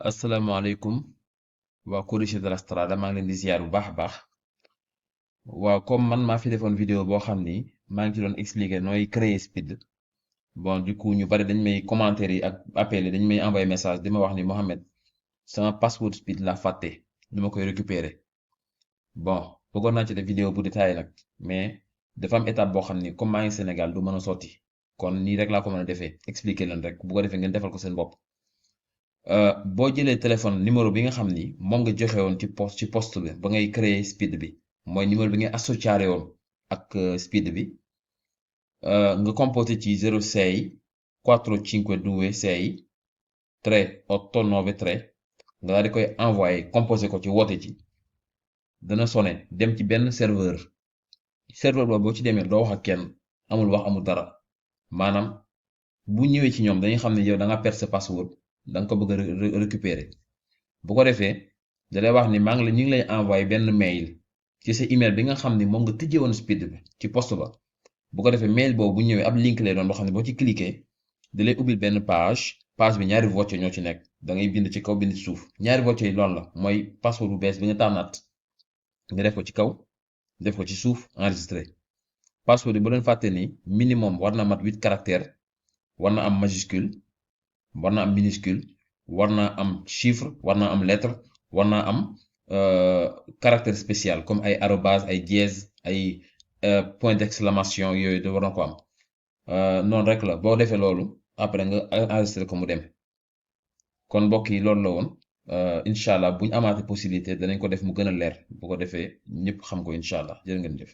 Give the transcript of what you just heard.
asalaamaaleykum waa Codice de la Strada maa ngi leen di ziar bu baax a baax waaw comme man maa fi defoon vidéo boo xam ni maa ngi ci doon expliquer nooy créer speed bon du coup ñu bari dañ may commentaire yi ak appel yi dañ may envoyer message di ma wax ni Mohamed sama password speed la fàtte dama koy récupérer bon bëggoon naa ci def vidéo bu détaillé nag mais dafa am étape boo xam ni comme maa ngi Sénégal du mën a sotti kon nii rek laa ko mën a defee expliquer leen rek bu ko defee ngeen defal ko seen bopp. boo jëlee téléphone numéro bi nga xam ni moom nga joxe woon ci poste bi ba ngay créer speed bi mooy numéro bi ngay associé woon ak speed bi nga composé ci 06 452 389 nga daal di koy envoyé composé ko ci woote ci dana sonné dem ci benn serveur boobu boo ci demee doo wax ak kenn amul wax amul dara maanaam bu ñëwee ci ñoom dañuy xam ne yow da nga perdre sa password da nga ko bëgg a récupérer bu ko defee da lay wax ni maa ngi la ñu ngi lay envoyé benn mail ci sa email bi nga xam ni moom nga tijjee woon speed bi ci poste ba bu ko defee mail boobu bu ñëwee ab link lay doon boo xam ne boo ci cliquer da lay ubbil benn page bi ñaari voce ñoo ci nekk da ngay bind ci kaw bind ci suuf ñaari voce yi loolu la mooy password bu bees bi nga tànnaat nga def ko ci kaw def ko ci suuf enregistré password bi bu leen fàtte ni minimum war na mat 8 caractères war na am majuscule war na am minuscule war naa am chiffre war naa am lettre war naa am caractère spécial comme ay arobase ay dièse ay point d'exclamation yooyu da war na ko am noonu rek la boo defee loolu après nga enregistré ko mu dem kon mbokk yi loolu la woon incha allah bu ñu amaate possibilité danañ ko def mu gën a leer bu ko defee ñëpp xam ko incha allah jërë ngeen jëf.